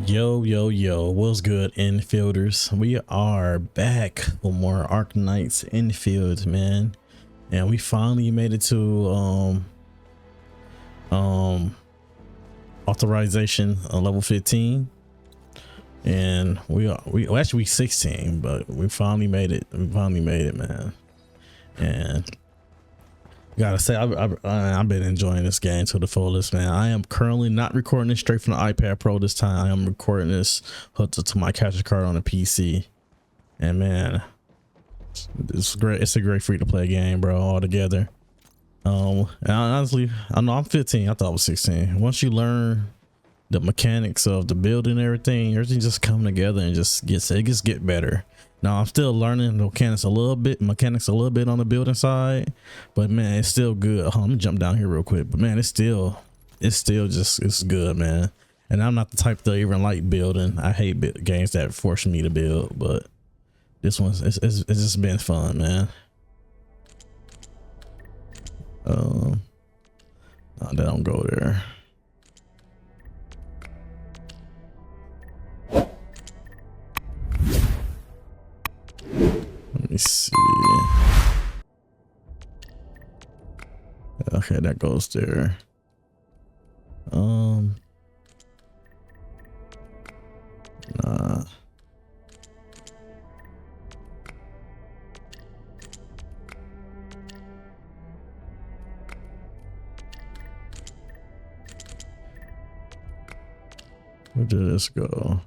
Yo, what's good, infielders? We are back for more Arknights infield, man, and we finally made it to authorization level 15, and we actually 16, but we finally made it. Man. And gotta say, I've been enjoying this game to the fullest, man. I am currently not recording this straight from the iPad Pro this time. I am recording this hooked up to my capture card on the PC, and man, it's great. It's a great free to play game, bro, altogether. And honestly, I know I'm 15. I thought I was 16. Once you learn the mechanics of the building and everything just come together and just get better. Now I'm still learning the mechanics a little bit on the building side, but man, it's still good. Let me jump down here real quick. But man, it's good, man. And I'm not the type to even like building. I hate games that force me to build, but this one's it's just been fun, man. No, they don't go there. Let me see. Okay, that goes there. Nah. Where did this go?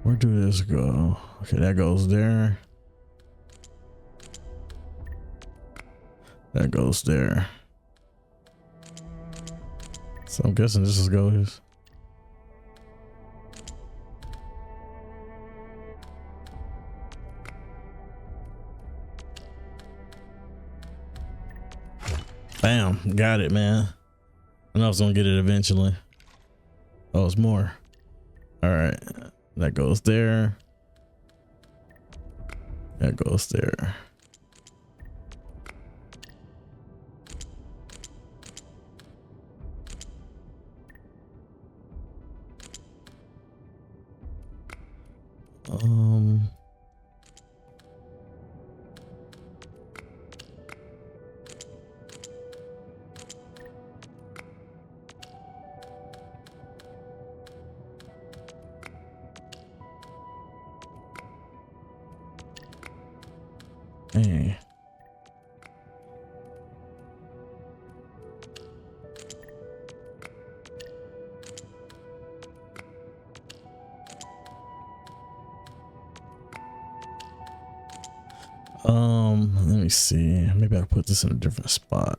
Where do this go? Okay, that goes there. That goes there. So I'm guessing this is goes. Bam, got it, man. I know I was gonna get it eventually. Oh, it's more. All right. That goes there. That goes there. Hey. Let me see. Maybe I'll put this in a different spot.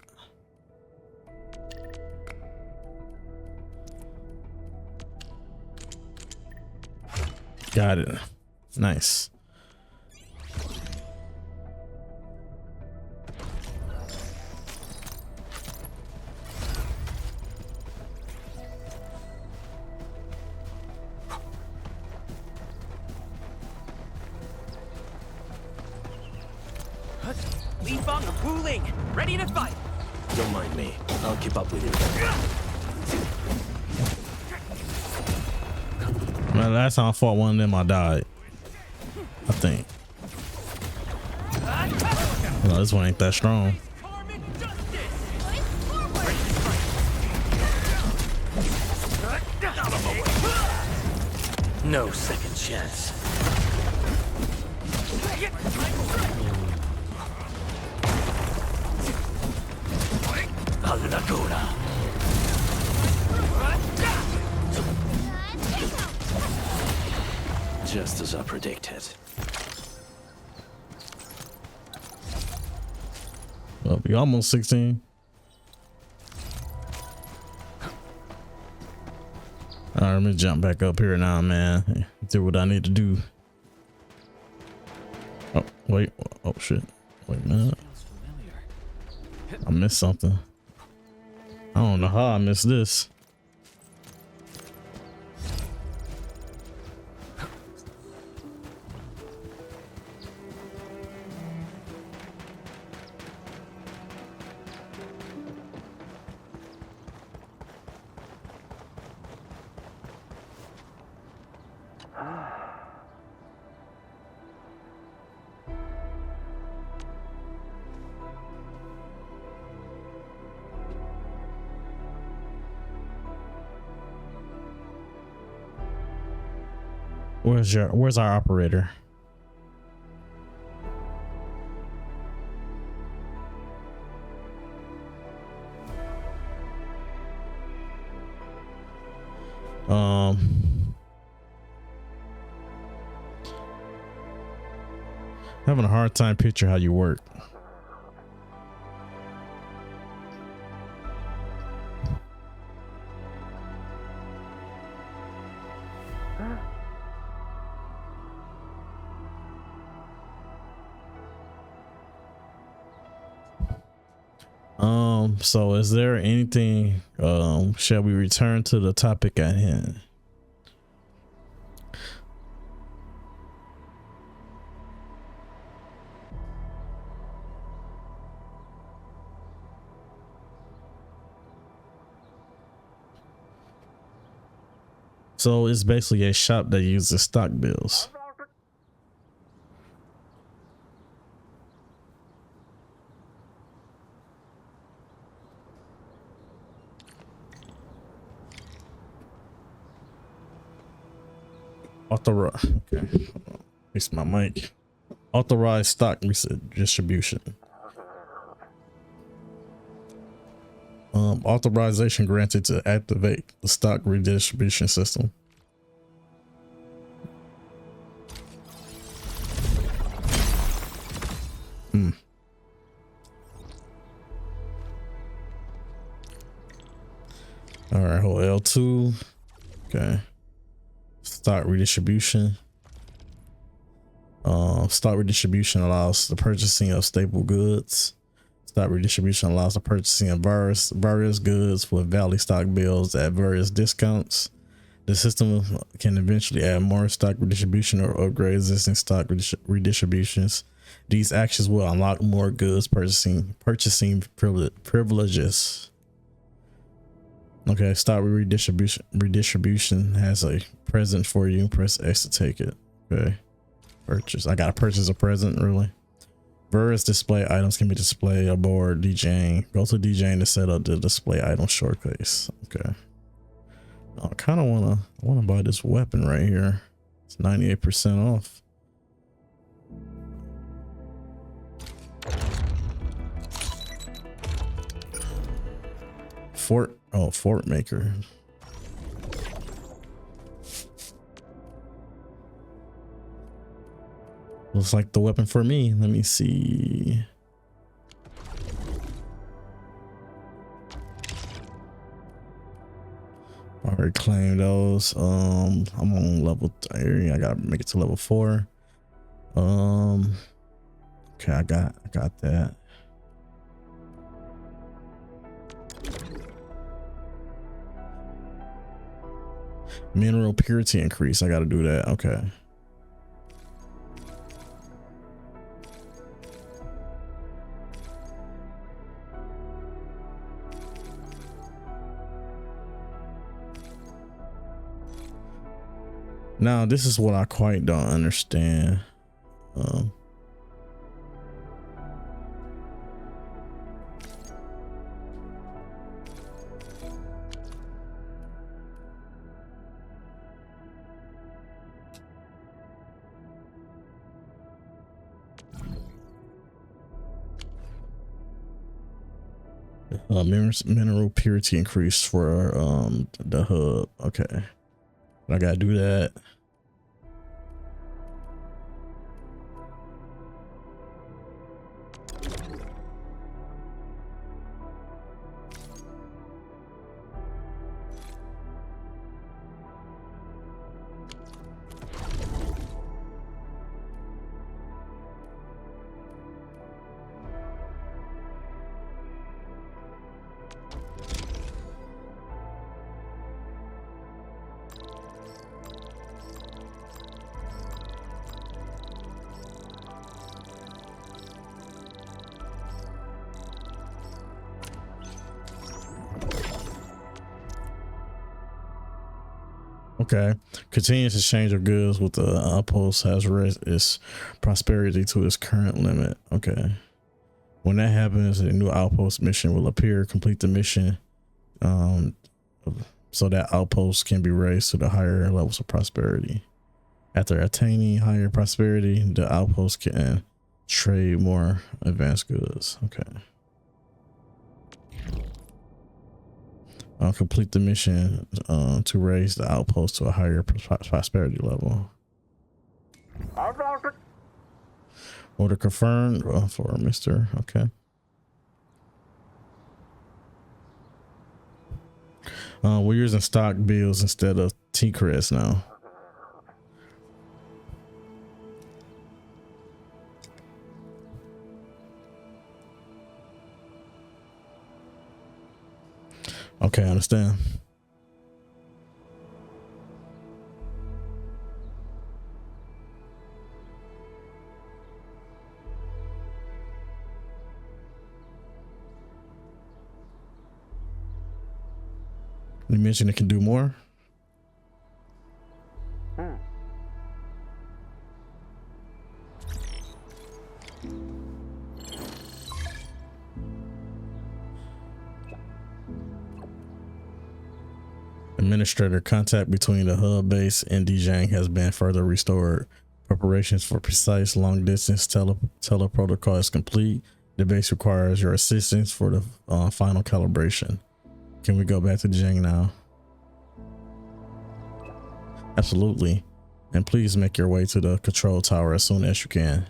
Got it. Nice. Ready to fight. Don't mind me. I'll keep up with you. Man, last time I fought one of them, I died. I think. No, this one ain't that strong. No second chance. Just as I predicted. Well, we almost 16. All right, let me jump back up here now, man. Do what I need to do. Oh, wait. Oh, shit. Wait a minute. I missed something. I don't know how I missed this. Where's our operator? Having a hard time picture how you work. So is there anything, shall we return to the topic at hand? So it's basically a shop that uses stock bills. Okay, fix my mic. Authorized stock distribution. Authorization granted to activate the stock redistribution system. All right, hold L2. Okay. Stock redistribution. Stock redistribution allows the purchasing of staple goods. Stock redistribution allows the purchasing of various goods with valid stock bills at various discounts. The system can eventually add more stock redistribution or upgrade existing stock redistributions. These actions will unlock more goods purchasing privileges. Okay, stock redistribution has a present for you. Press X to take it. Okay, purchase. I gotta purchase a present, really. Various display items can be displayed aboard DJing. Go to DJing to set up the display item showcase. Okay. I kind of wanna buy this weapon right here. It's 98% off. Fort maker. Looks like the weapon for me. Let me see. Already claimed those. I'm on level 3. I gotta make it to level 4. Okay, I got that. Mineral purity increase. I got to do that. Okay. Now, this is what I quite don't understand. Mineral purity increase for the hub. Okay, I gotta do that. Okay, continuous exchange of goods with the outpost has raised its prosperity to its current limit. Okay, when that happens, a new outpost mission will appear. Complete the mission so that outpost can be raised to the higher levels of prosperity. After attaining higher prosperity, the outpost can trade more advanced goods. Okay. I'll complete the mission to raise the outpost to a higher prosperity level. Order confirmed for Mr. Okay. We're using stock bills instead of T-Crest now. Okay, I understand. You mentioned it can do more. Administrator, contact between the hub base and Dijang has been further restored. Preparations for precise long distance teleprotocol is complete. The base requires your assistance for the final calibration. Can we go back to Dijang now? Absolutely. And please make your way to the control tower as soon as you can.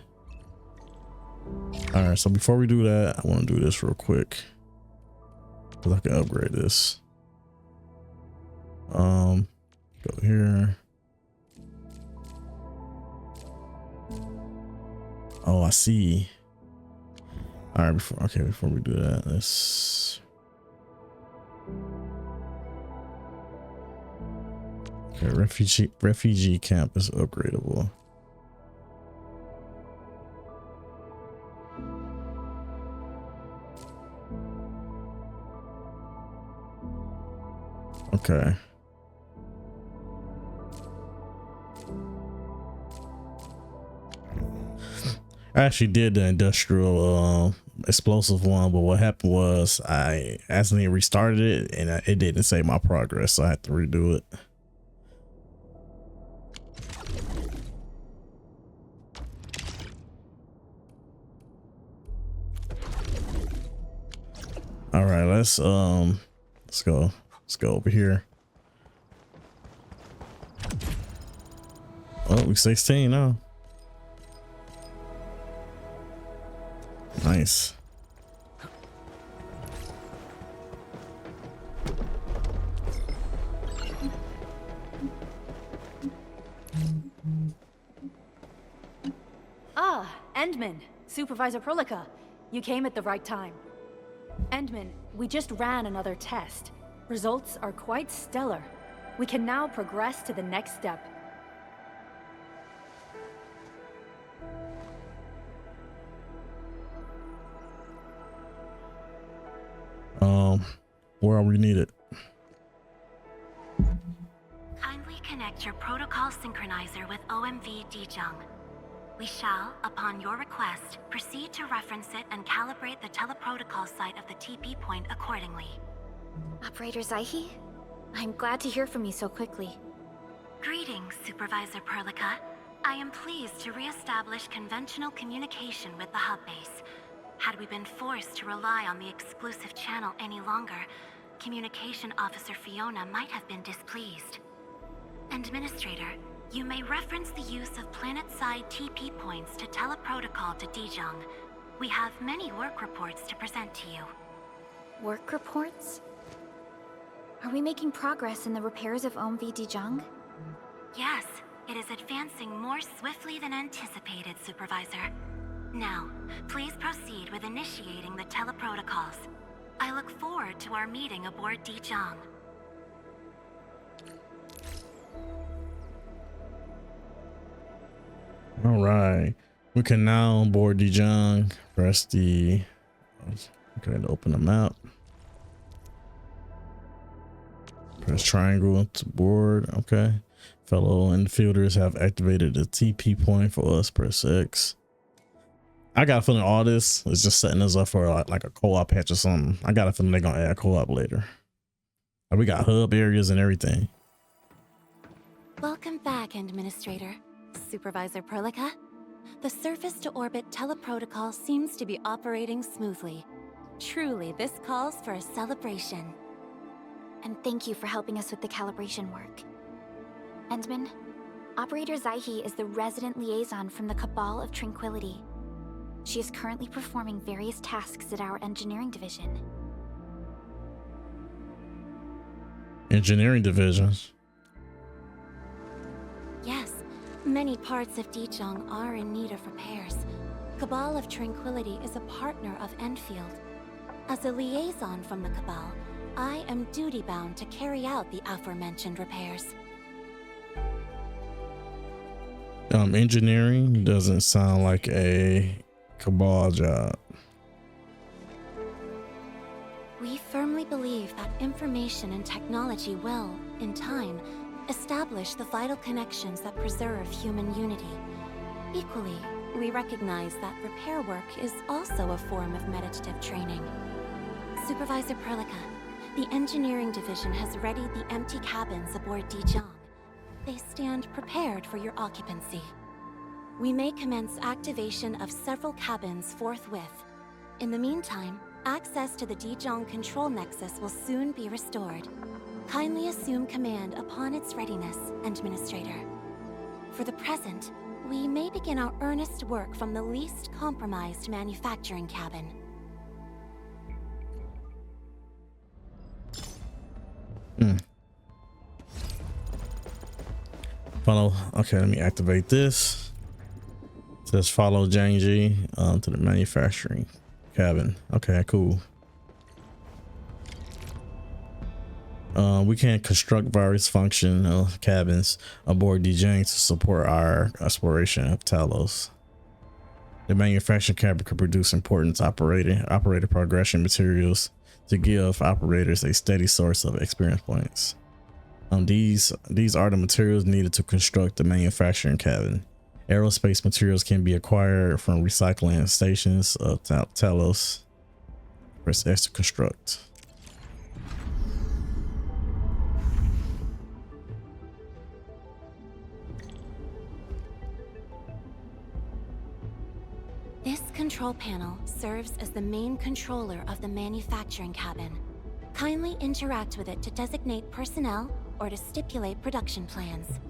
All right, so before we do that, I want to do this real quick because I can upgrade this. Go here. Oh, I see. All right, before we do that, let's. Okay, refugee camp is upgradable. Okay. I actually did the industrial explosive one, but what happened was I accidentally restarted it and it didn't save my progress, so I had to redo it. All right, let's go over here. Oh, we're 16 now. Nice. Ah, Endman, Supervisor Prolica. You came at the right time. Endman, we just ran another test. Results are quite stellar. We can now progress to the next step. Where are we needed? Kindly connect your protocol synchronizer with OMV Dijang. We shall, upon your request, proceed to reference it and calibrate the teleprotocol site of the TP point accordingly. Operator Zaihi? I'm glad to hear from you so quickly. Greetings, Supervisor Perlica. I am pleased to re-establish conventional communication with the hub base. Had we been forced to rely on the exclusive channel any longer, Communication Officer Fiona might have been displeased. Administrator, you may reference the use of planet-side TP points to teleprotocol to Dijang. We have many work reports to present to you. Work reports? Are we making progress in the repairs of OMV Dijang? Yes, it is advancing more swiftly than anticipated, Supervisor. Now, please proceed with initiating the teleprotocols. I look forward to our meeting aboard Dijang. All right, we can now board Dijang. Press the. Okay, to open the map. Press triangle to board. Okay, fellow infielders have activated the TP point for us. Press X. I got a feeling all this is just setting us up for like a co-op patch or something. I got a feeling they're gonna add co-op later. We got hub areas and everything. Welcome back, Administrator. Supervisor Perlica. The surface-to-orbit teleprotocol seems to be operating smoothly. Truly, this calls for a celebration. And thank you for helping us with the calibration work. Endman, Operator Zaihi is the resident liaison from the Cabal of Tranquility. She is currently performing various tasks at our engineering division. Engineering divisions? Yes, many parts of Dijiang are in need of repairs. Cabal of Tranquility is a partner of Endfield. As a liaison from the Cabal, I am duty-bound to carry out the aforementioned repairs. Engineering doesn't sound like a Cabal job. We firmly believe that information and technology will, in time, establish the vital connections that preserve human unity. Equally, we recognize that repair work is also a form of meditative training. Supervisor Perlica, the engineering division has readied the empty cabins aboard Dijiang. They stand prepared for your occupancy. We may commence activation of several cabins forthwith. In the meantime, access to the Dijiang control nexus will soon be restored. Kindly assume command upon its readiness, Administrator. For the present, we may begin our earnest work from the least compromised manufacturing cabin. Follow. Okay, let me activate this. It says follow Janji to the manufacturing cabin. Okay, cool. We can construct various functional cabins aboard Dijiang to support our exploration of Talos. The manufacturing cabin could produce important operator progression materials to give operators a steady source of experience points. These are the materials needed to construct the manufacturing cabin. Aerospace materials can be acquired from recycling stations of Talos. Press S to construct. This control panel serves as the main controller of the manufacturing cabin. Kindly interact with it to designate personnel or to stipulate production plans.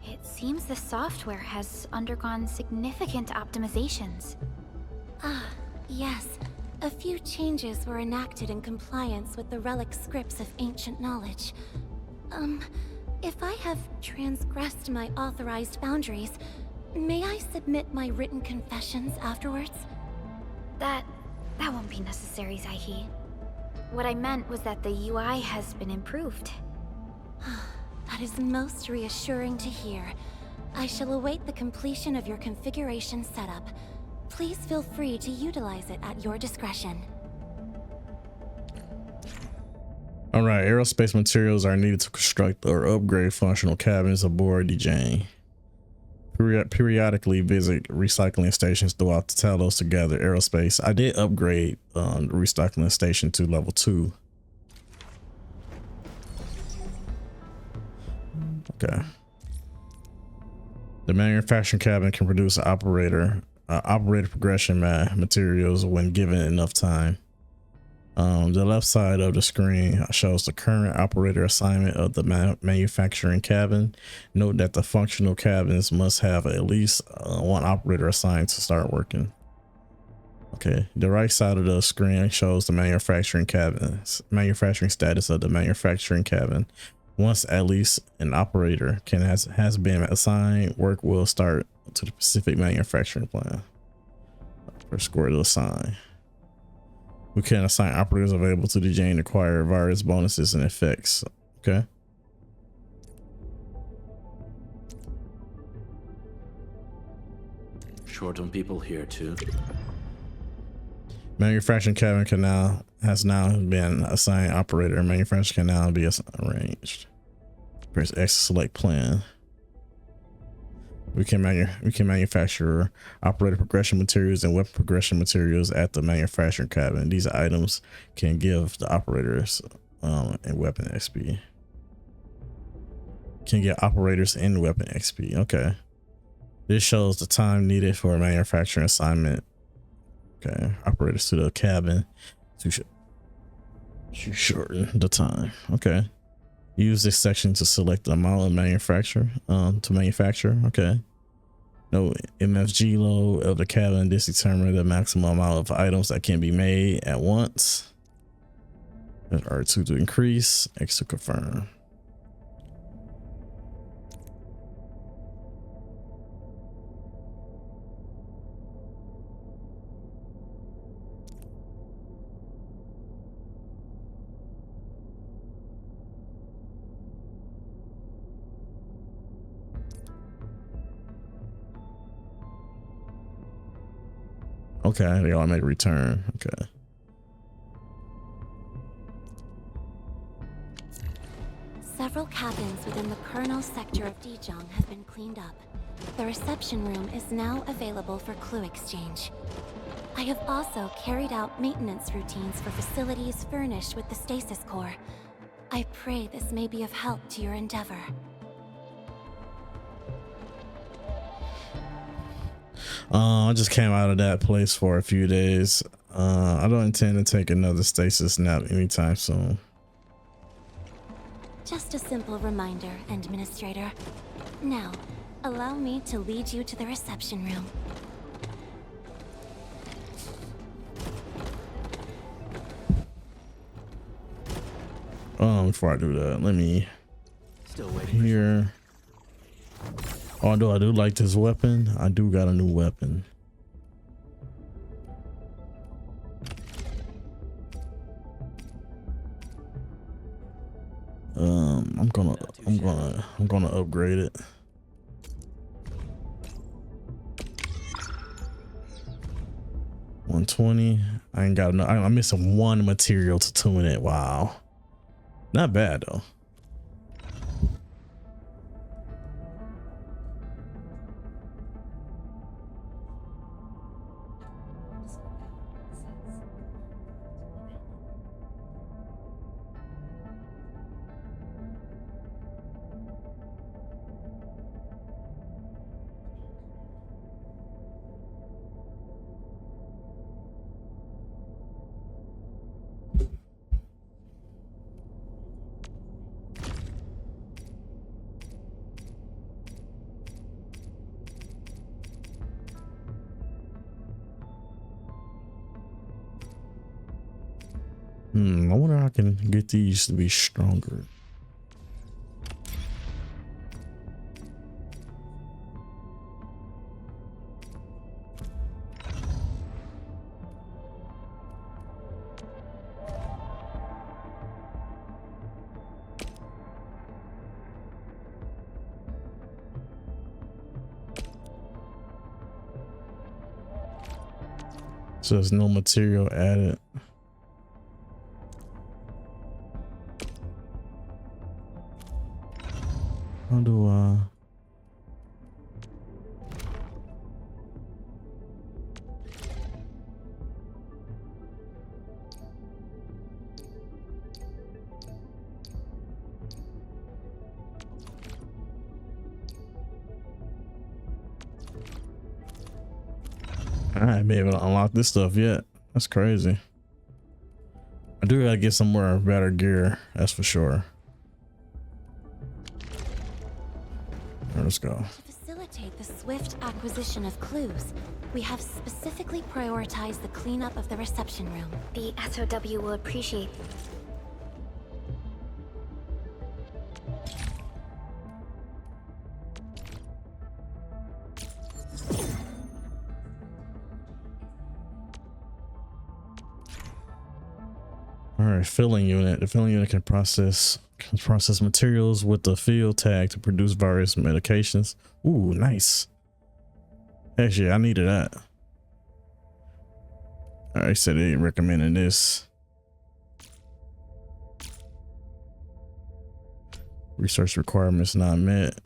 It seems the software has undergone significant optimizations. Ah, yes. A few changes were enacted in compliance with the relic scripts of ancient knowledge. If I have transgressed my authorized boundaries, may I submit my written confessions afterwards? That won't be necessary, Zaihi. What I meant was that the UI has been improved. That is most reassuring to hear. I shall await the completion of your configuration setup. Please feel free to utilize it at your discretion. All right, aerospace materials are needed to construct or upgrade functional cabins aboard Dijiang. Periodically visit recycling stations throughout the Talos to gather aerospace. I did upgrade the recycling station to level 2. Okay. The manufacturing cabin can produce operator progression materials when given enough time. The left side of the screen shows the current operator assignment of the manufacturing cabin. Note that the functional cabins must have at least one operator assigned to start working. Okay, the right side of the screen shows the manufacturing status of the manufacturing cabin. Once at least an operator has been assigned, work will start to the specific manufacturing plan. Press square to assign. We can assign operators available to the Dijiang to acquire various bonuses and effects. Okay. Short on people here too. Manufacturing cabin has now been assigned operator. Manufacturing can now be arranged. Press X to select plan. We can manufacture operator progression materials and weapon progression materials at the manufacturing cabin. These items can give the operators and weapon XP. Can get operators and weapon XP. Okay. This shows the time needed for a manufacturing assignment. Okay, operators to the cabin to shorten the time. Okay, use this section to select the amount of manufacture. Okay. No MFG load of the cabin. This determines the maximum amount of items that can be made at once. R2 to increase, X to confirm. Okay, they all make a return. Okay. Several cabins within the kernel sector of Dijiang have been cleaned up. The reception room is now available for clue exchange. I have also carried out maintenance routines for facilities furnished with the stasis core. I pray this may be of help to your endeavor. I just came out of that place for a few days. I don't intend to take another stasis nap anytime soon. Just a simple reminder, Administrator. Now, allow me to lead you to the reception room. Before I do that, let me Still waiting. here. Although I do like this weapon, I do got a new weapon. I'm gonna upgrade it. $120. I ain't got enough. I'm missing one material to tune it. Wow, not bad though. I wonder how I can get these to be stronger. So there's no material added. How do I? I ain't been able to unlock this stuff yet. That's crazy. I do gotta get some more better gear, that's for sure. Let's go. To facilitate the swift acquisition of clues, we have specifically prioritized the cleanup of the reception room. The SOW will appreciate. All right, filling unit. The filling unit can process materials with the field tag to produce various medications. Ooh, nice. Actually, I needed that. All right, so they recommending this. Research requirements not met.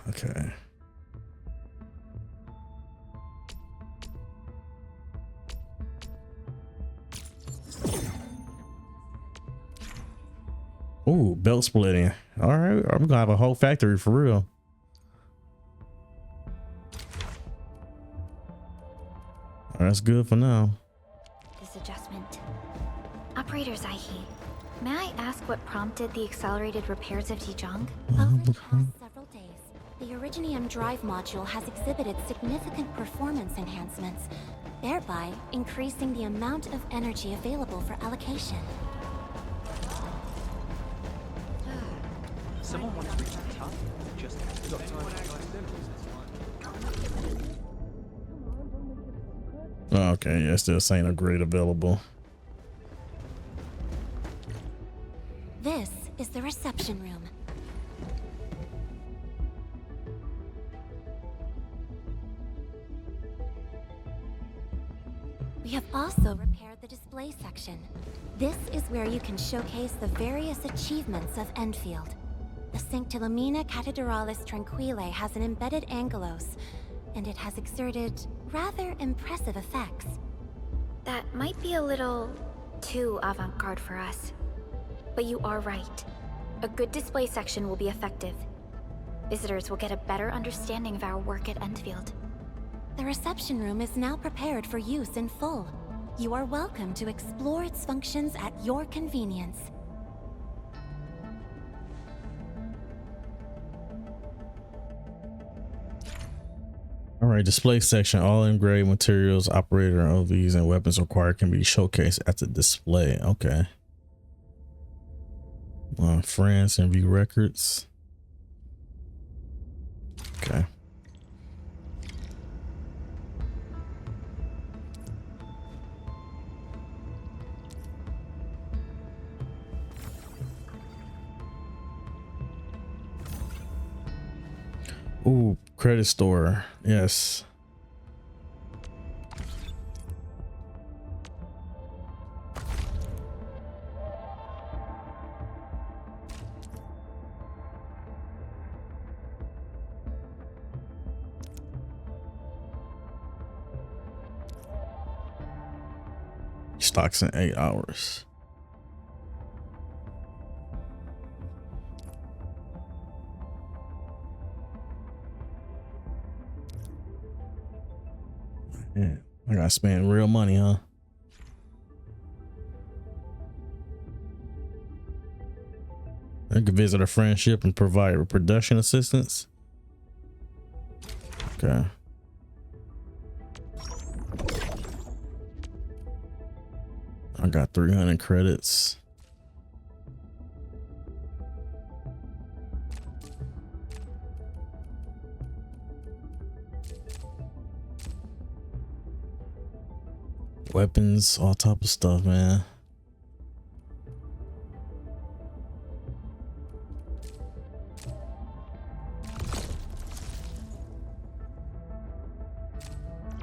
Okay. Ooh, belt splitting. All right, I'm gonna have a whole factory for real. That's good for now. This adjustment. Operator Zaihi, may I ask what prompted the accelerated repairs of Dijong? Over the past several days, the Originium drive module has exhibited significant performance enhancements, thereby increasing the amount of energy available for allocation. Someone wants to reach the top. Just got time. Okay, yeah, still saying upgrade available. This is the reception room. We have also repaired the display section. This is where you can showcase the various achievements of Endfield. The Sanctilumina Cathedralis Tranquille has an embedded angelos, and it has exerted rather impressive effects. That might be a little too avant-garde for us. But you are right. A good display section will be effective. Visitors will get a better understanding of our work at Endfield. The reception room is now prepared for use in full. You are welcome to explore its functions at your convenience. All right, display section. All engraved materials, operator OVs, and weapons required can be showcased at the display. Okay. France and view records. Okay. Ooh, credit store. Yes. Stocks in 8 hours. Yeah, I gotta spend real money, huh? I could visit a friendship and provide production assistance. Okay. I got 300 credits. Weapons, all type of stuff, man.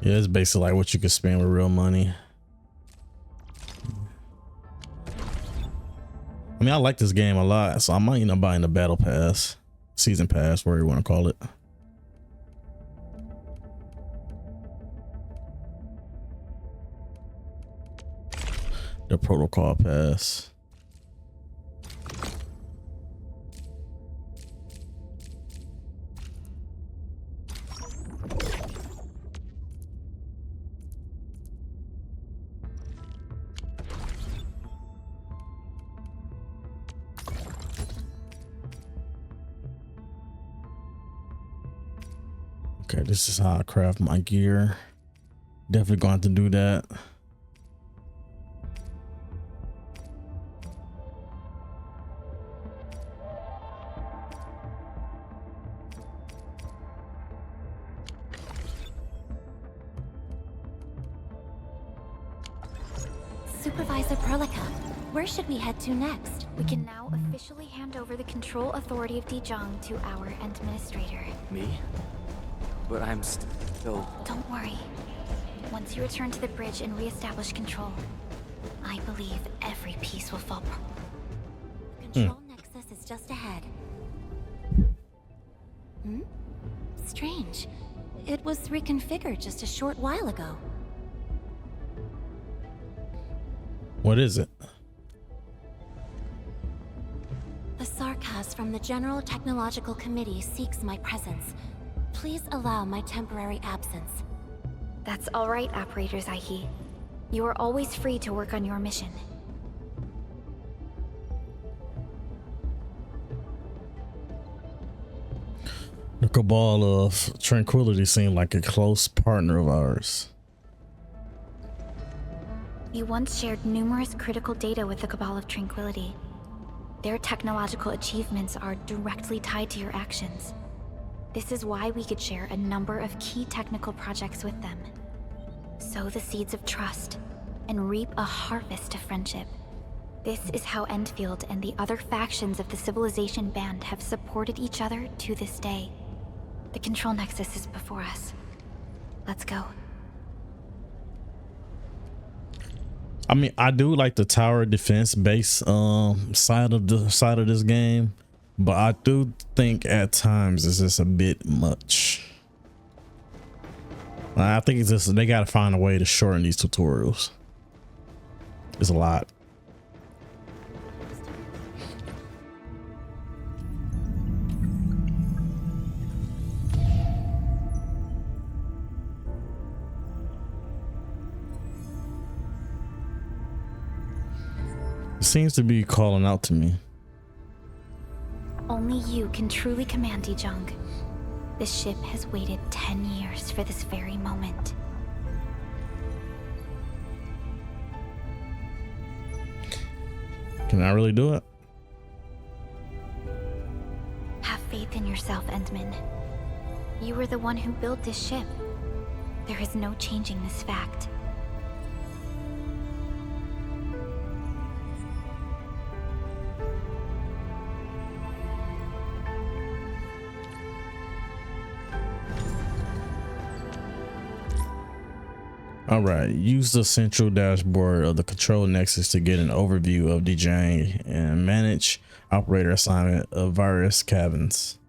Yeah, it's basically like what you can spend with real money. I mean, I like this game a lot, so I might end up buying the battle pass, season pass, whatever you want to call it. The protocol pass. Okay, this is how I craft my gear. Definitely going to do that. Supervisor Perlica, where should we head to next? We can now officially hand over the control authority of Dijong to our administrator. Me? But I'm still... Don't worry. Once you return to the bridge and reestablish control, I believe every piece will fall apart. Control Nexus is just ahead. Strange. It was reconfigured just a short while ago. What is it? A Sarkaz from the General Technological Committee seeks my presence. Please allow my temporary absence. That's all right, Operator Zaihi. You are always free to work on your mission. The Cabal of Tranquility seemed like a close partner of ours. You once shared numerous critical data with the Cabal of Tranquility. Their technological achievements are directly tied to your actions. This is why we could share a number of key technical projects with them. Sow the seeds of trust, and reap a harvest of friendship. This is how Endfield and the other factions of the Civilization Band have supported each other to this day. The Control Nexus is before us. Let's go. I mean, I do like the tower defense base side of this game, but I do think at times it's just a bit much. I think it's just they gotta find a way to shorten these tutorials. It's a lot. It seems to be calling out to me. Only you can truly command Dijong. This ship has waited 10 years for this very moment. Can I really do it? Have faith in yourself, Endman. You were the one who built this ship. There is no changing this fact. All right, use the central dashboard of the Control Nexus to get an overview of DJing and manage operator assignment of various cabins.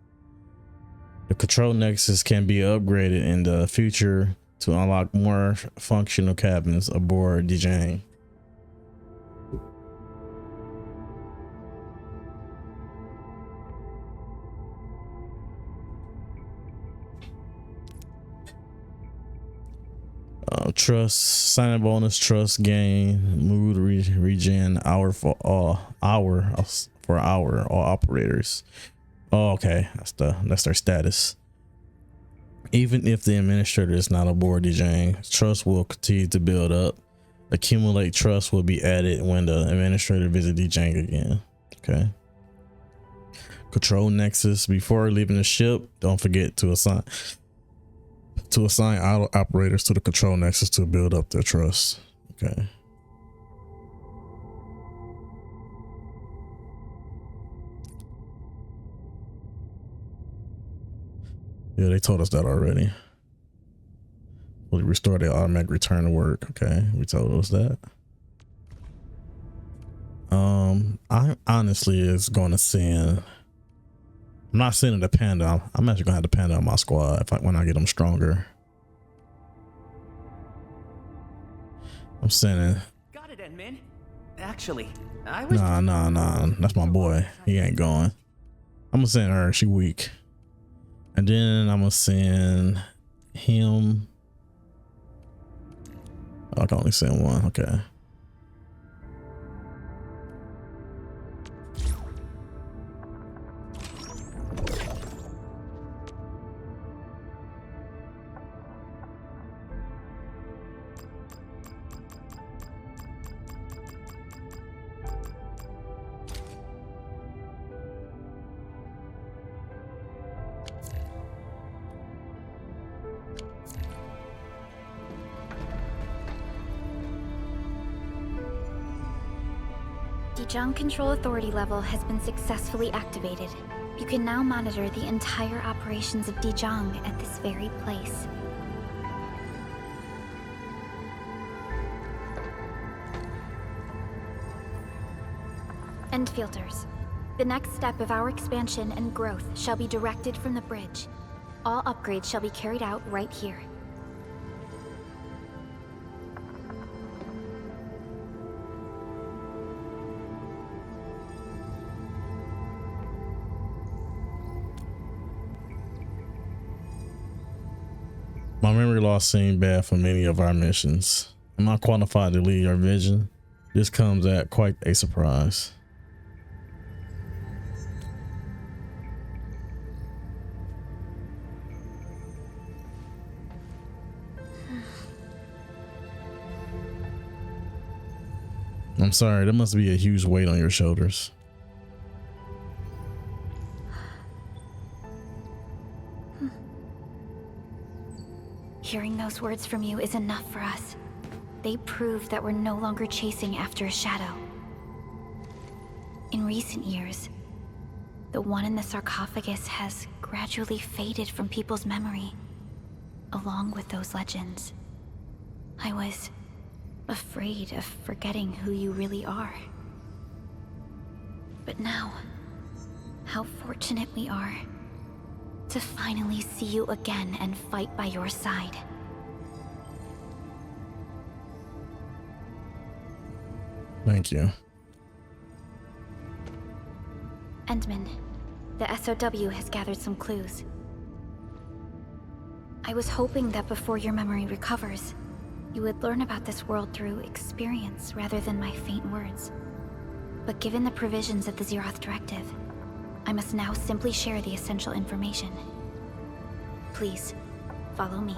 The Control Nexus can be upgraded in the future to unlock more functional cabins aboard DJing. Trust sign bonus, trust gain, mood regen hour for all operators. Oh, okay, that's their status. Even if the administrator is not aboard DJing, trust will continue to build up. Accumulate trust will be added when the administrator visits DJing again. Okay. Control Nexus. Before leaving the ship, don't forget to assign idle operators to the Control Nexus to build up their trust. Okay. Yeah, they told us that already. Will restore the automatic return to work. Okay, we told us that. I honestly is going to send. I'm not sending the panda. I'm actually gonna have the panda on my squad when I get them stronger. I'm sending. Got it, Endman. Actually, I was. Nah. That's my boy. He ain't going. I'm gonna send her. She weak. And then I'm gonna send him. I can only send one. Okay. Dijong Control Authority level has been successfully activated. You can now monitor the entire operations of Dijong at this very place. End filters. The next step of our expansion and growth shall be directed from the bridge. All upgrades shall be carried out right here. My memory loss seemed bad for many of our missions. I'm not qualified to lead your vision. This comes at quite a surprise. I'm sorry, there must be a huge weight on your shoulders. Hearing those words from you is enough for us. They prove that we're no longer chasing after a shadow. In recent years, the one in the sarcophagus has gradually faded from people's memory, along with those legends. I was afraid of forgetting who you really are. But now, how fortunate we are to finally see you again and fight by your side. Thank you. Endman, the SOW has gathered some clues. I was hoping that before your memory recovers, you would learn about this world through experience rather than my faint words. But given the provisions of the Zeroth Directive, I must now simply share the essential information. Please, follow me.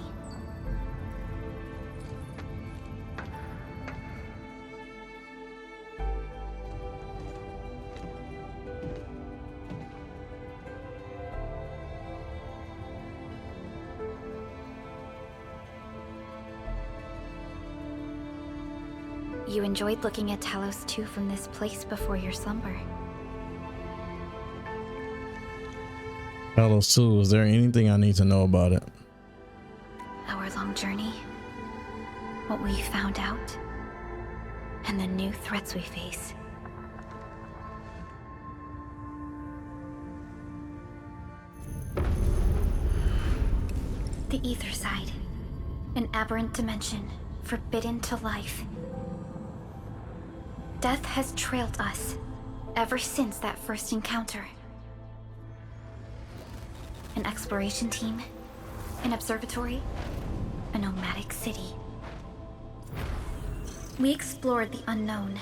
You enjoyed looking at Talos 2 from this place before your slumber. Talos 2, is there anything I need to know about it? Our long journey, what we found out, and the new threats we face. The Ether Side, an aberrant dimension, forbidden to life. Death has trailed us ever since that first encounter. An exploration team, an observatory, a nomadic city. We explored the unknown,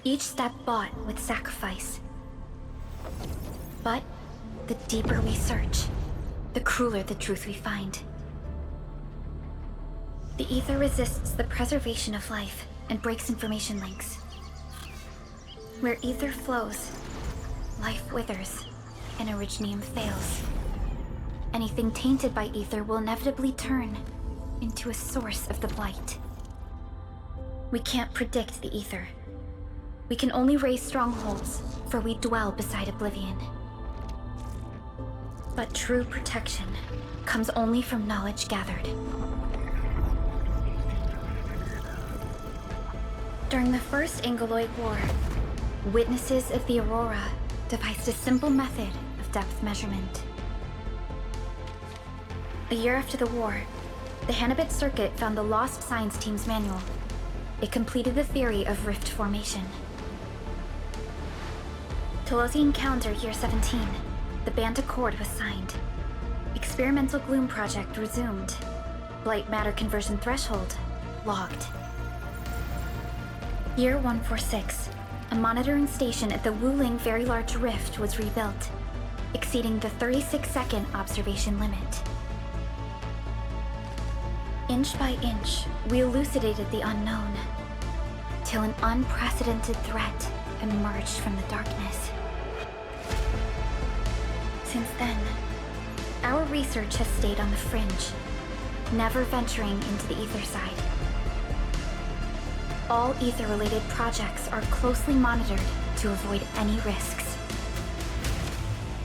each step bought with sacrifice. But the deeper we search, the crueler the truth we find. The Ether resists the preservation of life and breaks information links. Where Ether flows, life withers, and Originium fails. Anything tainted by Ether will inevitably turn into a source of the Blight. We can't predict the Ether. We can only raise strongholds, for we dwell beside Oblivion. But true protection comes only from knowledge gathered. During the First Angoloid War, witnesses of the Aurora devised a simple method of depth measurement. A year after the war, the Hannibit Circuit found the lost science team's manual. It completed the theory of rift formation. Telosian calendar year 17, the Band Accord was signed. Experimental Gloom project resumed. Blight matter conversion threshold logged. Year 146, a monitoring station at the Wuling Very Large Rift was rebuilt, exceeding the 36-second observation limit. Inch by inch, we elucidated the unknown, till an unprecedented threat emerged from the darkness. Since then, our research has stayed on the fringe, never venturing into the Ether Side. All Ether-related projects are closely monitored to avoid any risks.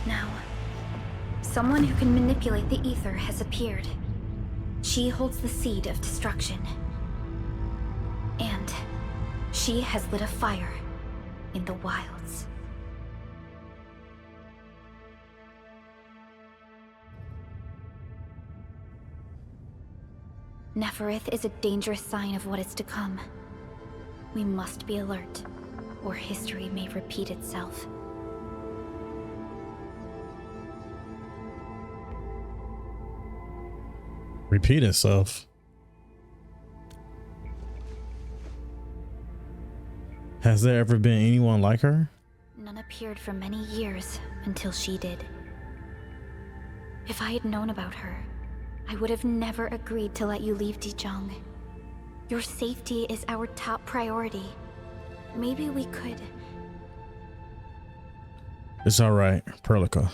Now, someone who can manipulate the Ether has appeared. She holds the seed of destruction. And she has lit a fire in the wilds. Neferith is a dangerous sign of what is to come. We must be alert, or history may repeat itself. repeat itself. Has there ever been anyone like her? None appeared for many years until she did. If I had known about her, I would have never agreed to let you leave Dijon. Your safety is our top priority. Maybe we could... It's all right, Perlica.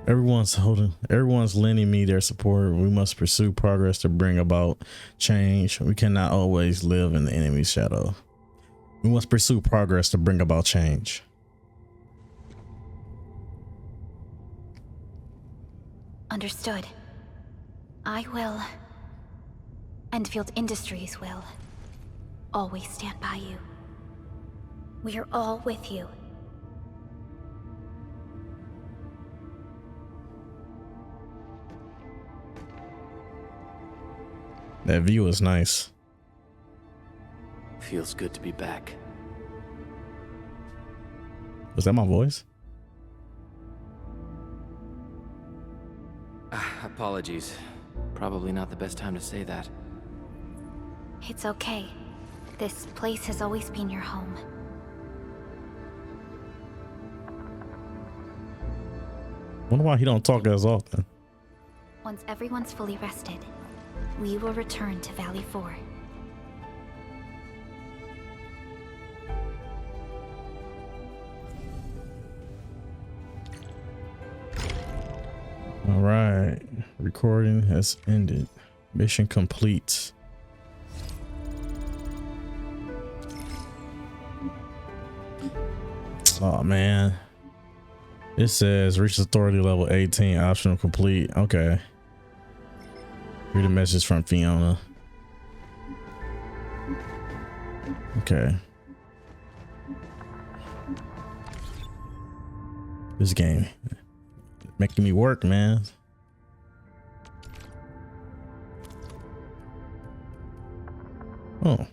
Everyone's lending me their support. We must pursue progress to bring about change. We cannot always live in the enemy's shadow. We must pursue progress to bring about change. Understood. I will. Endfield Industries will. Always stand by you. We are all with you. That view is nice. Feels good to be back. Was that my voice? Apologies. Probably not the best time to say that. It's okay. This place has always been your home. Wonder why he don't talk as often. Once everyone's fully rested, we will return to Valley 4. All right, recording has ended. Mission complete. Oh man, it says reach authority level 18, optional complete. Okay. Read a message from Fiona. Okay. This game making me work, man. Oh.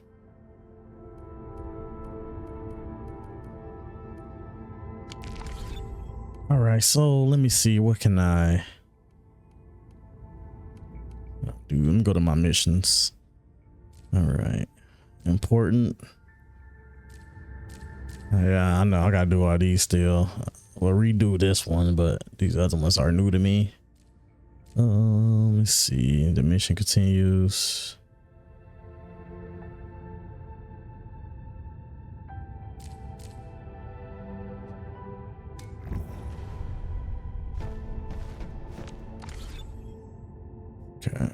All right, so let me see, what can I do? Let me go to my missions. All right, important. Yeah, I know I gotta do all these still. We'll redo this one, but these other ones are new to me. Let's see, the mission continues. Okay.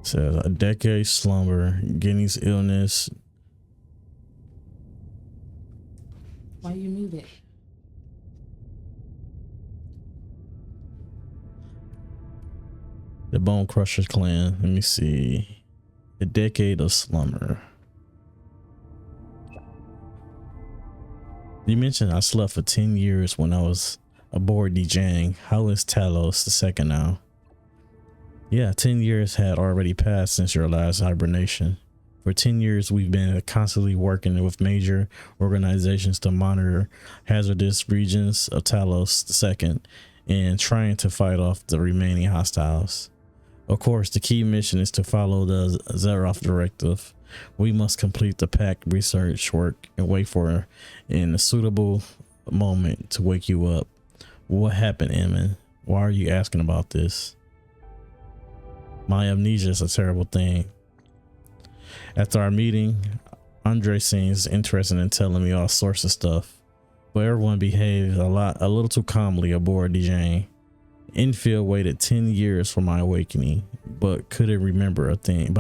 Says a decade slumber, Guinea's illness. Why you mute it? The Bone Crushers clan. Let me see. A decade of slumber. You mentioned I slept for 10 years when I was aboard DJing. How is Talos II now? Yeah, 10 years had already passed since your last hibernation. For 10 years, we've been constantly working with major organizations to monitor hazardous regions of Talos II and trying to fight off the remaining hostiles. Of course, the key mission is to follow the Zeroth directive. We must complete the pack research work and wait for a suitable moment to wake you up. What happened, Emin? Why are you asking about this? My amnesia is a terrible thing. After our meeting, Andre seems interested in telling me all sorts of stuff, but everyone behaved a little too calmly aboard DJing. Endfield waited 10 years for my awakening, but I could remember a thing.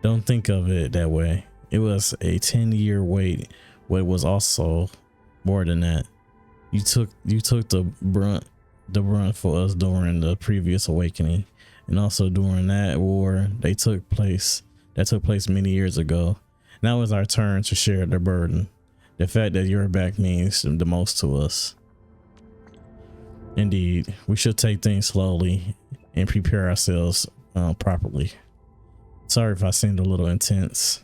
Don't think of it that way. It was a 10-year wait, but it was also more than that. You took the brunt for us during the previous awakening, and also during that war that took place many years ago. Now it's our turn to share the burden. The fact that you're back means the most to us. Indeed, we should take things slowly and prepare ourselves properly. Sorry if I seemed a little intense.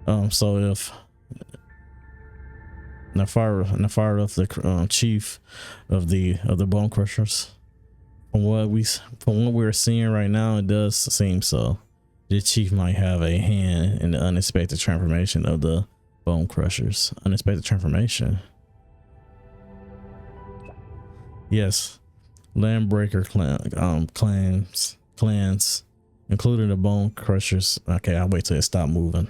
So if Nafarov, the chief of the Bone Crushers, from what we're seeing right now, it does seem so. The chief might have a hand in the unexpected transformation of the Bone Crushers. Unexpected transformation. Yes, Landbreaker clans, including the Bone Crushers. Okay, I'll wait till it stop moving.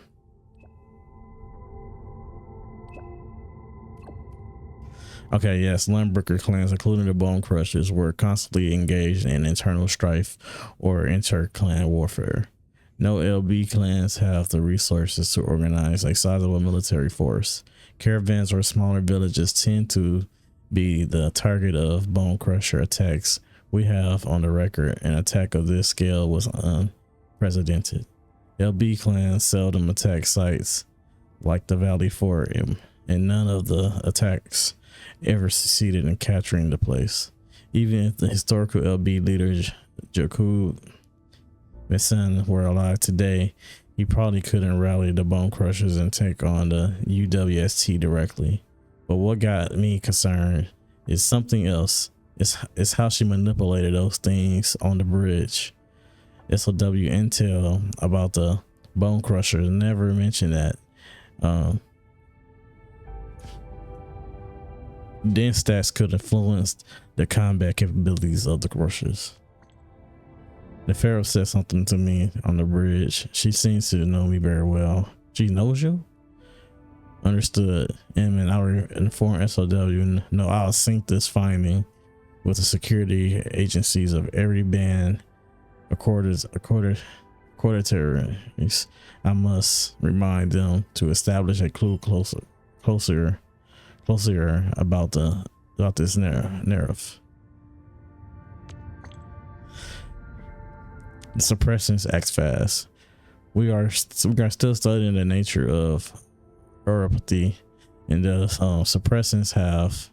Okay, yes, Landbreaker clans, including the Bone Crushers, were constantly engaged in internal strife or inter-clan warfare. No LB clans have the resources to organize a sizable military force. Caravans or smaller villages tend to be the target of Bone Crusher attacks. We have on the record an attack of this scale was unprecedented. LB clans seldom attack sites like the Valley Fort, and none of the attacks ever succeeded in capturing the place. Even if the historical LB leader Jakub Messin were alive today, he probably couldn't rally the Bone Crushers and take on the UWST directly. But what got me concerned is something else. It's how she manipulated those things on the bridge. SOW intel about the Bone Crushers never mentioned that. Dense stats could influence the combat capabilities of the Crushers. The Pharaoh said something to me on the bridge. She seems to know me very well. She knows you? Understood. And I'll inform SOW. No, I'll sync this finding with the security agencies of every band, quarters. I must remind them to establish a clue closer about this narrative. The suppressants acts fast. We are still studying the nature of uropathy, and the suppressants have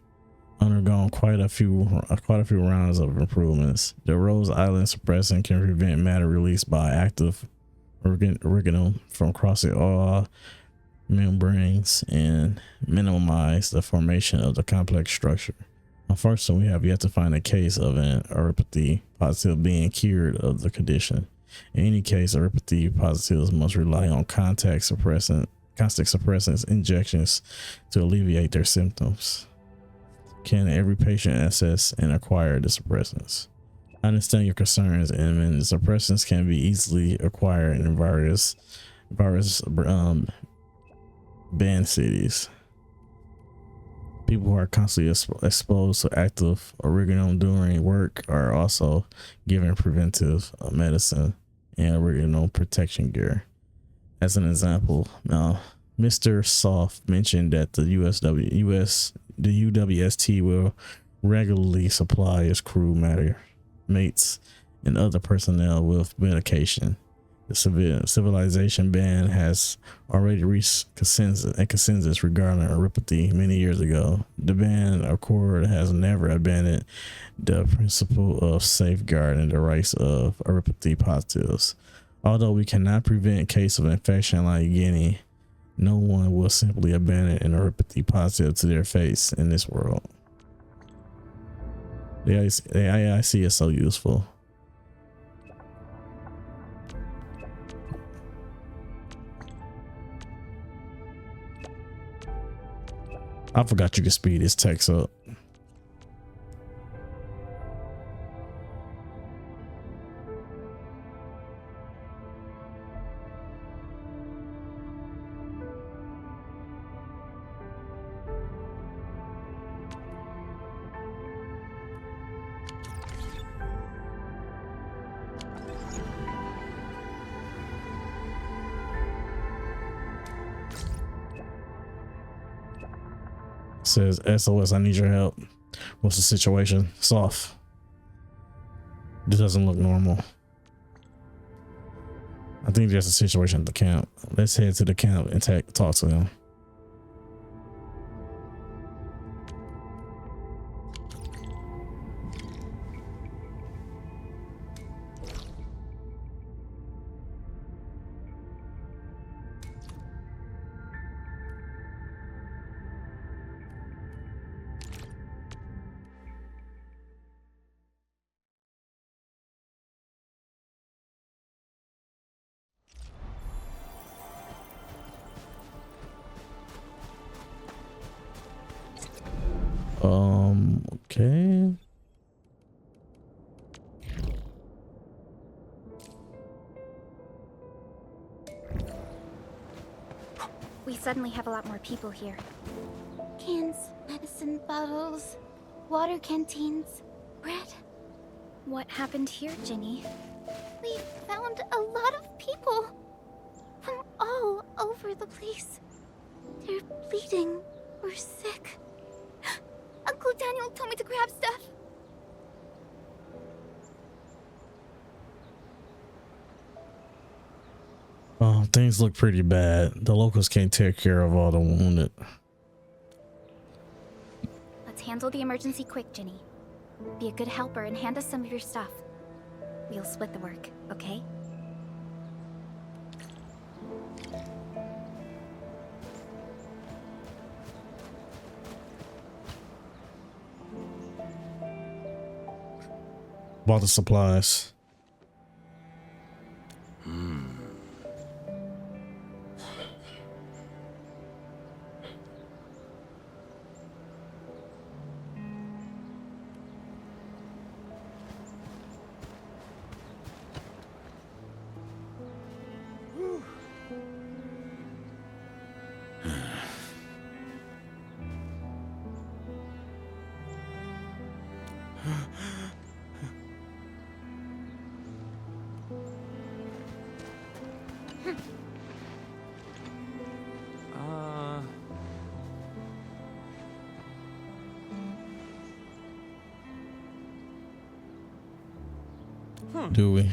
undergone quite a few rounds of improvements. The Rose Island suppressant can prevent matter released by active oregano from crossing all membranes and minimize the formation of the complex structure. Unfortunately, we have yet to find a case of an uropathy positive being cured of the condition. In any case, uropathy positives must rely on constant suppressants injections to alleviate their symptoms. Can every patient access and acquire the suppressants? I understand your concerns, and the suppressants can be easily acquired in various banned cities. People who are constantly exposed to active oregano during work are also given preventive medicine and oregano protection gear. As an example, Mr. Soft mentioned that the UWST will regularly supply its crew mates and other personnel with medication. The civilization band has already reached consensus regarding uropathy many years ago. The band accord has never abandoned the principle of safeguarding the rights of uropathy positives. Although we cannot prevent a case of infection like Guinea, no one will simply abandon an uropathy positive to their face in this world. The AIC is so useful. I forgot you could speed this text up. Says SOS, I need your help. What's the situation? Soft. This doesn't look normal. I think there's a situation at the camp. Let's head to the camp and talk to them. Okay. We suddenly have a lot more people here. Cans, medicine bottles, water canteens, bread. What happened here, Ginny? We found a lot of people from all over the place. They're bleeding or sick. Uncle Daniel told me to grab stuff. Things look pretty bad. The locals can't take care of all the wounded. Let's handle the emergency quick, Ginny. Be a good helper and hand us some of your stuff. We'll split the work, okay? Bought the supplies. Do we?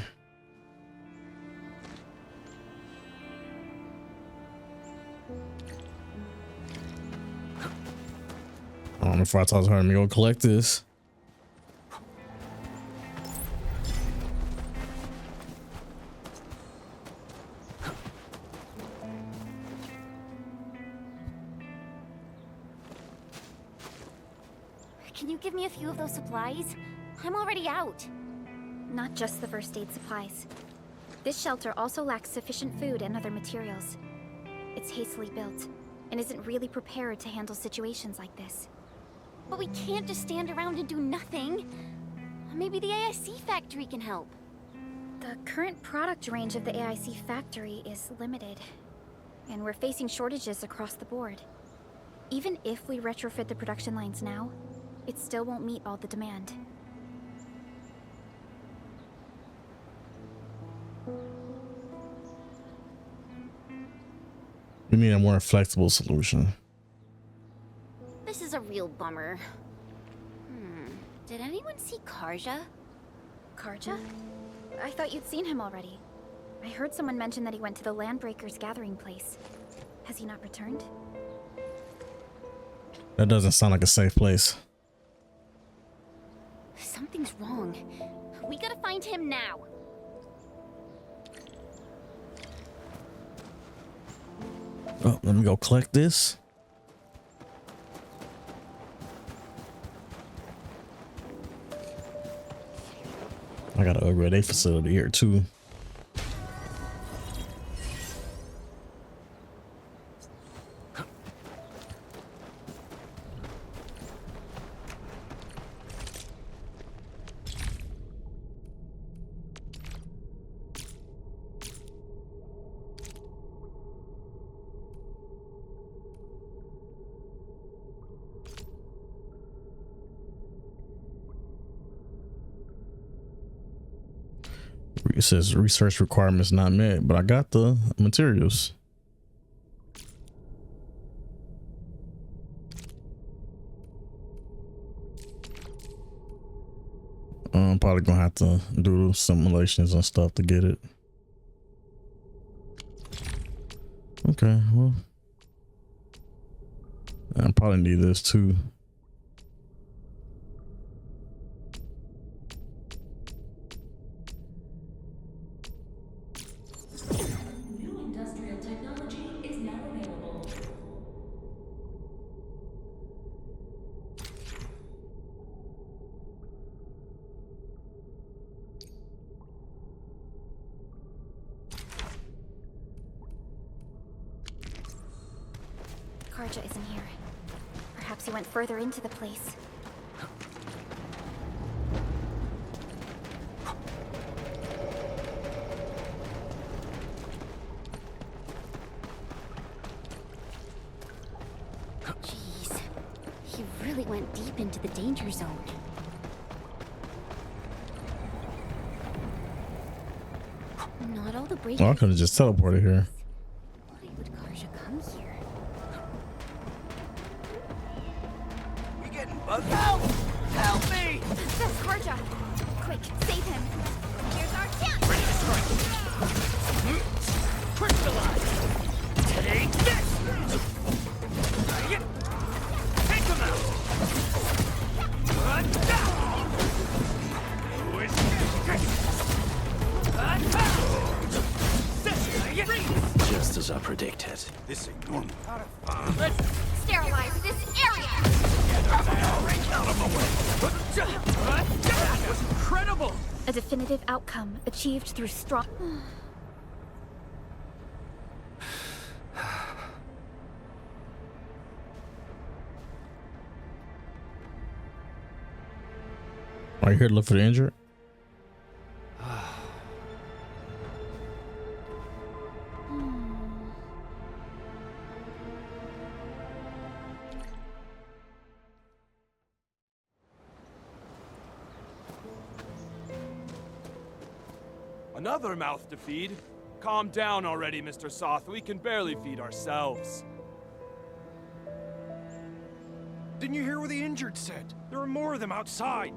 I don't know if I told her to go collect this. Can you give me a few of those supplies? I'm already out. Not just the first aid supplies. This shelter also lacks sufficient food and other materials. It's hastily built, and isn't really prepared to handle situations like this. But we can't just stand around and do nothing. Maybe the AIC factory can help. The current product range of the AIC factory is limited, and we're facing shortages across the board. Even if we retrofit the production lines now, it still won't meet all the demand. We need a more flexible solution. This is a real bummer. Did anyone see Karja? Karja? I thought you'd seen him already. I heard someone mention that he went to the Landbreakers gathering place. Has he not returned? That doesn't sound like a safe place. Something's wrong. We gotta find him now. Oh, let me go collect this. I gotta upgrade a facility here too. It says research requirements not met, but I got the materials. I'm probably gonna have to do simulations and stuff to get it. Okay, well, I probably need this too. Karja isn't here. Perhaps he went further into the place. went deep into the danger zone. Not all the breakers. Oh, I could have just teleported here. Why would Karja come here? You're getting bugged. Help! Help me! That's Karja! Quick, save him! Here's our chance! Ready to strike. Crystallize! Take this! Take him out! Just as I predicted. This ain't normal. Sterilize this area! Out of my way! That was incredible! A definitive outcome achieved through strong. Are you here to look for the injured? Another mouth to feed? Calm down already, Mr. Soth. We can barely feed ourselves. Didn't you hear what the injured said? There are more of them outside.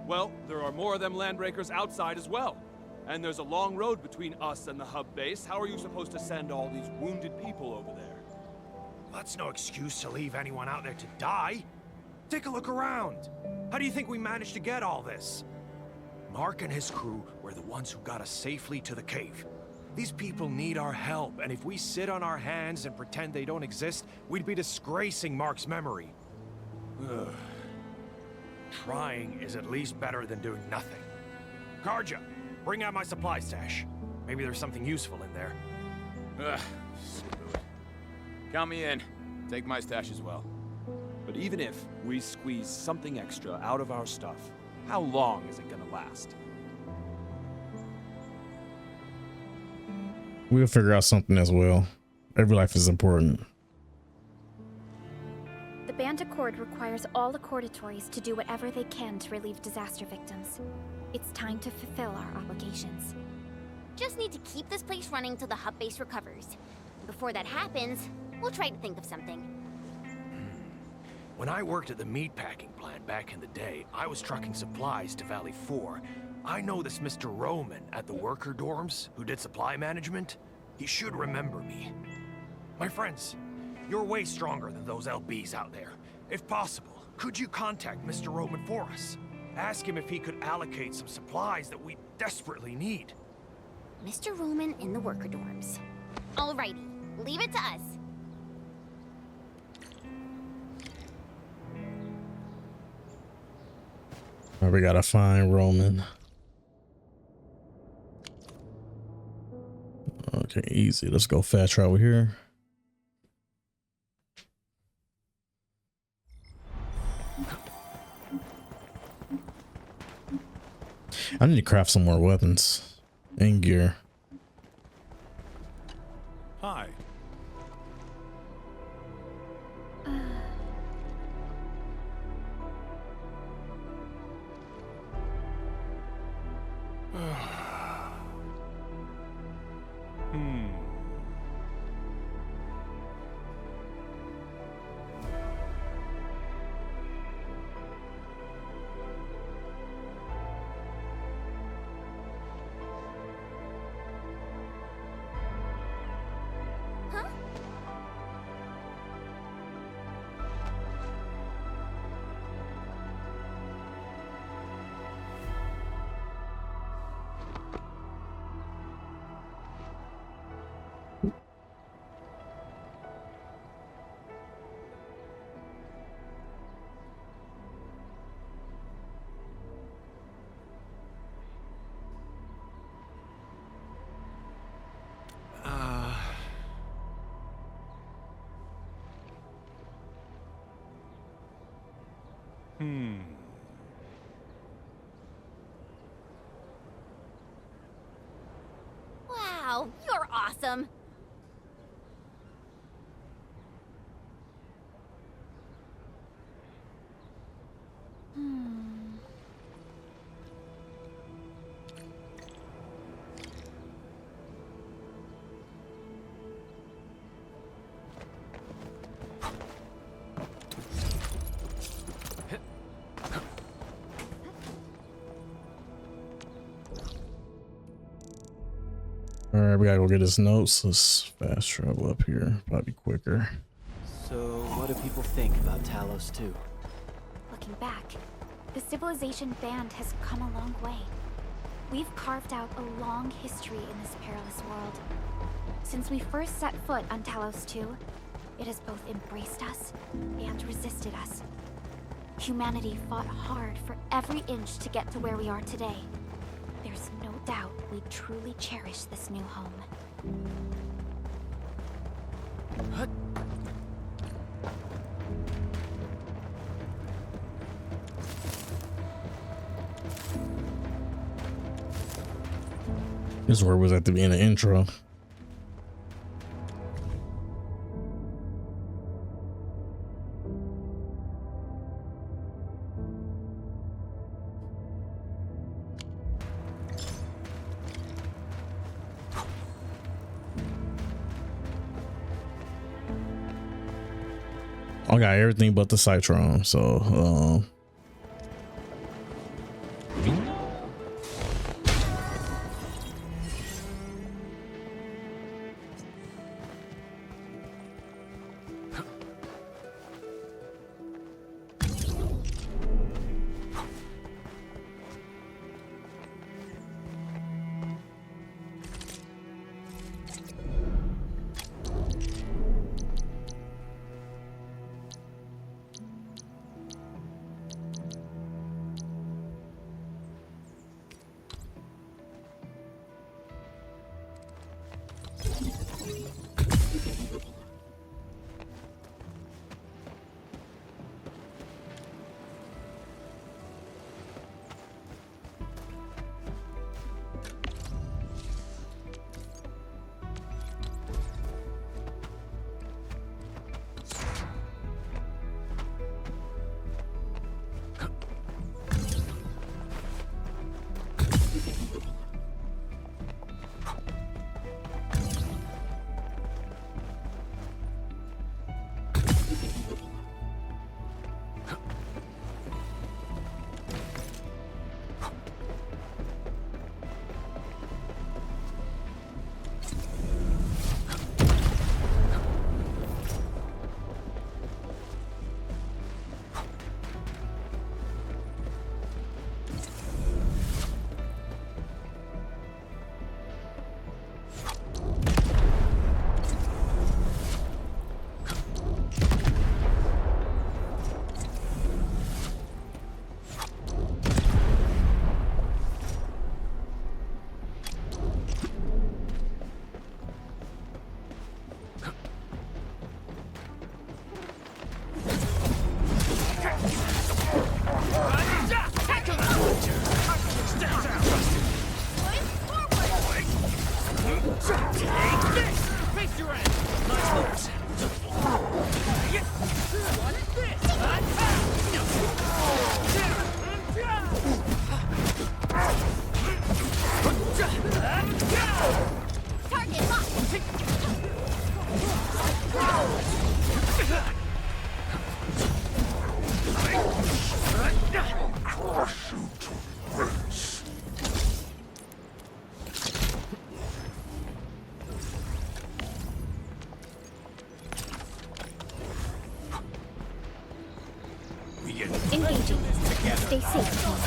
Well, there are more of them landbreakers outside as well. And there's a long road between us and the hub base. How are you supposed to send all these wounded people over there? That's no excuse to leave anyone out there to die. Take a look around. How do you think we managed to get all this? Mark and his crew were the ones who got us safely to the cave. These people need our help, and if we sit on our hands and pretend they don't exist, we'd be disgracing Mark's memory. Ugh. Trying is at least better than doing nothing. Karja, bring out my supply stash. Maybe there's something useful in there. Ugh, stupid. Count me in. Take my stash as well. But even if we squeeze something extra out of our stuff, how long is it gonna last? We'll figure out something as well. Every life is important. The Band Accord requires all Accordatories to do whatever they can to relieve disaster victims. It's time to fulfill our obligations. Just need to keep this place running till the hub base recovers. Before that happens, we'll try to think of something. When I worked at the meatpacking plant back in the day, I was trucking supplies to Valley 4. I know this Mr. Roman at the worker dorms who did supply management. He should remember me. My friends, you're way stronger than those LBs out there. If possible, could you contact Mr. Roman for us? Ask him if he could allocate some supplies that we desperately need. Mr. Roman in the worker dorms. Alrighty, leave it to us. We gotta find Roman. Okay, easy. Let's go fast travel here. I need to craft some more weapons and gear. Hi. Wow, you're awesome. All right, we gotta go get his notes. Let's fast travel up here. Probably quicker. So, what do people think about Talos 2? Looking back, the civilization band has come a long way. We've carved out a long history in this perilous world. Since we first set foot on Talos 2, it has both embraced us and resisted us. Humanity fought hard for every inch to get to where we are today. There's no doubt we truly cherish this new home. This is where it was at the beginning of the intro. I got everything but the Citron, so Engaging. Stay safe, team.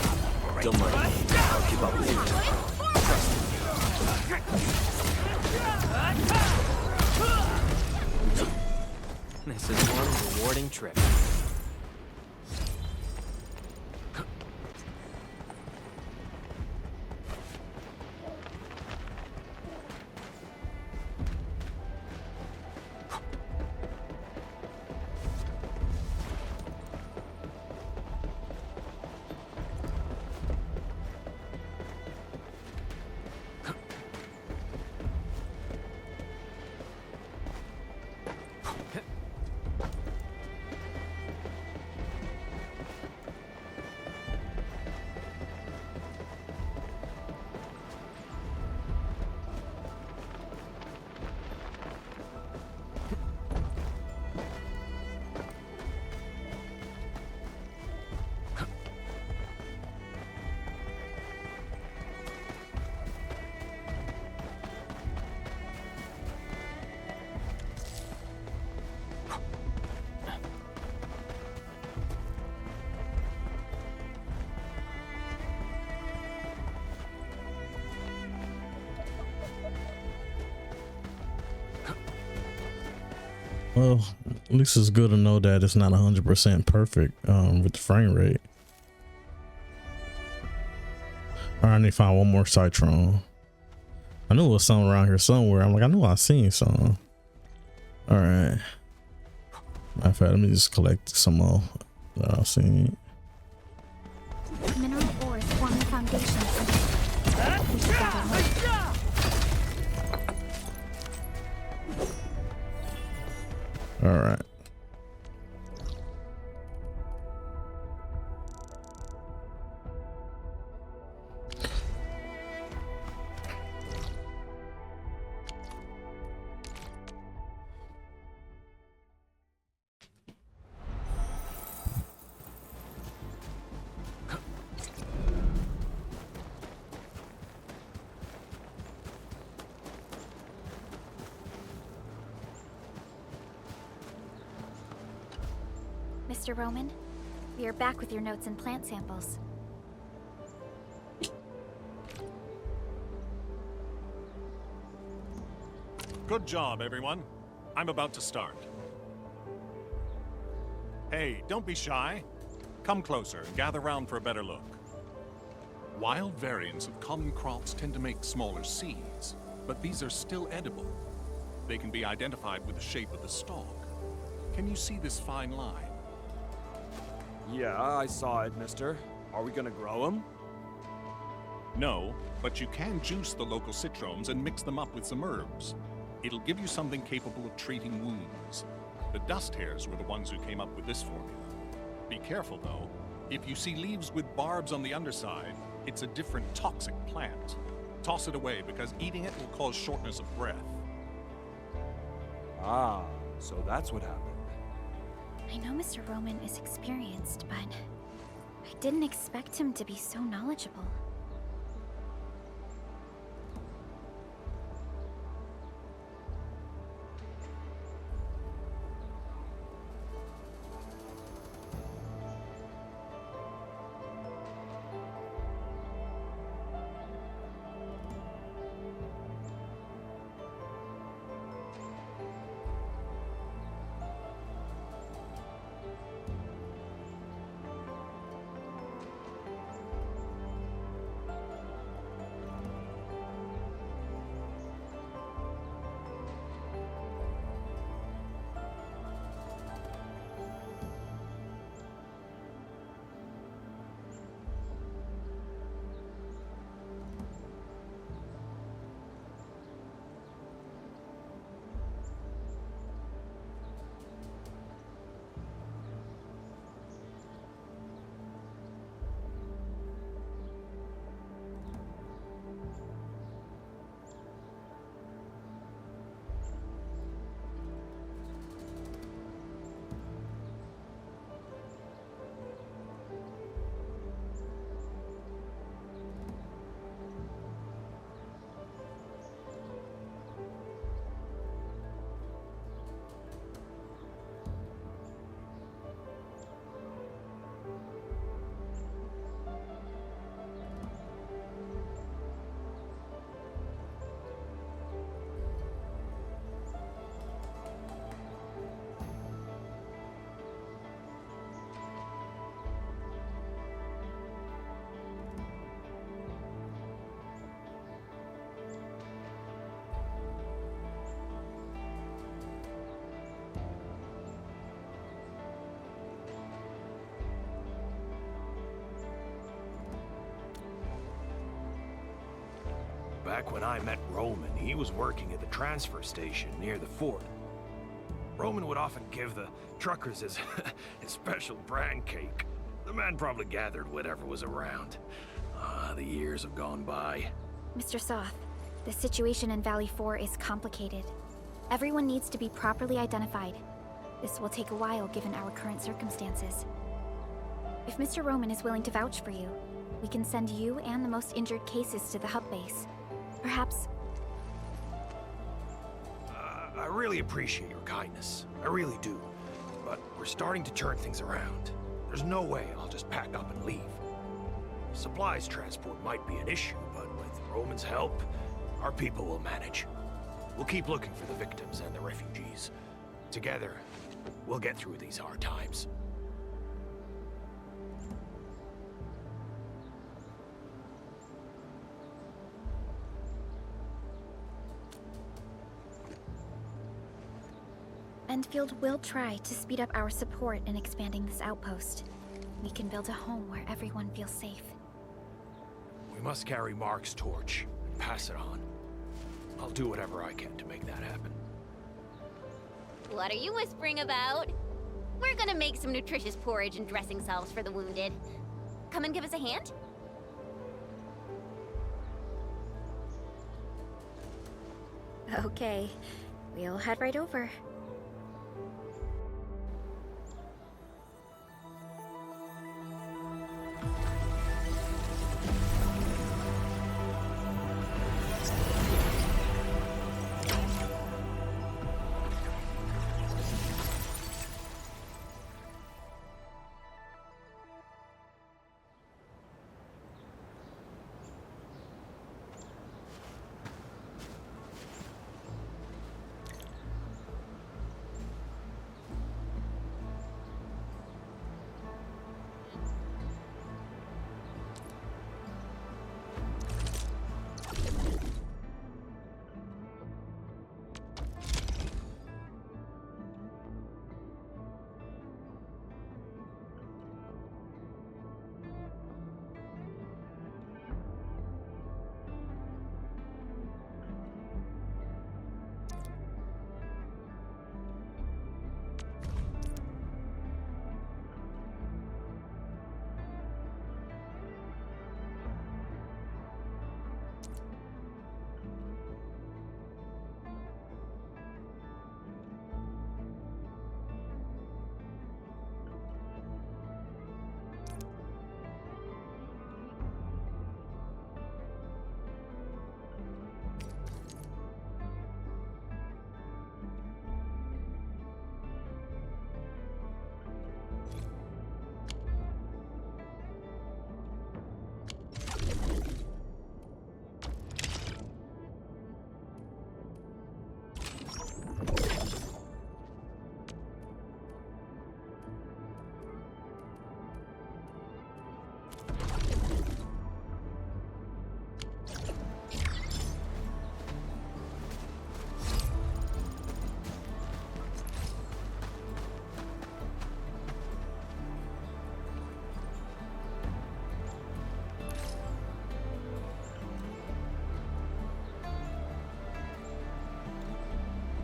Don't worry. I'll keep up with you. This is one rewarding trip. Well, at least it's good to know that it's not 100% perfect with the frame rate. All right, I need to find one more Citron. I knew it was something around here somewhere. I'm like, I knew I seen some. All right. Matter of fact, let me just collect some more that I've seen. Mineral ores form the foundation. We should gather more. All right. Mr. Roman, we are back with your notes and plant samples. Good job, everyone. I'm about to start. Hey, don't be shy. Come closer and gather round for a better look. Wild variants of common crops tend to make smaller seeds, but these are still edible. They can be identified with the shape of the stalk. Can you see this fine line? Yeah, I saw it, mister. Are we gonna grow them? No, but you can juice the local citrones and mix them up with some herbs. It'll give you something capable of treating wounds. The dust hares were the ones who came up with this formula. Be careful, though. If you see leaves with barbs on the underside, it's a different toxic plant. Toss it away, because eating it will cause shortness of breath. Ah, so that's what happened. I know Mr. Roman is experienced, but I didn't expect him to be so knowledgeable. Back when I met Roman, he was working at the transfer station near the fort. Roman would often give the truckers his, his special brand cake. The man probably gathered whatever was around. The years have gone by. Mr. Soth, the situation in Valley 4 is complicated. Everyone needs to be properly identified. This will take a while given our current circumstances. If Mr. Roman is willing to vouch for you, we can send you and the most injured cases to the hub base. Perhaps... I really appreciate your kindness. I really do. But we're starting to turn things around. There's no way I'll just pack up and leave. Supplies transport might be an issue, but with Roman's help, our people will manage. We'll keep looking for the victims and the refugees. Together, we'll get through these hard times. Endfield will try to speed up our support in expanding this outpost. We can build a home where everyone feels safe. We must carry Mark's torch and pass it on. I'll do whatever I can to make that happen. What are you whispering about? We're gonna make some nutritious porridge and dressing salves for the wounded. Come and give us a hand? Okay, we'll head right over.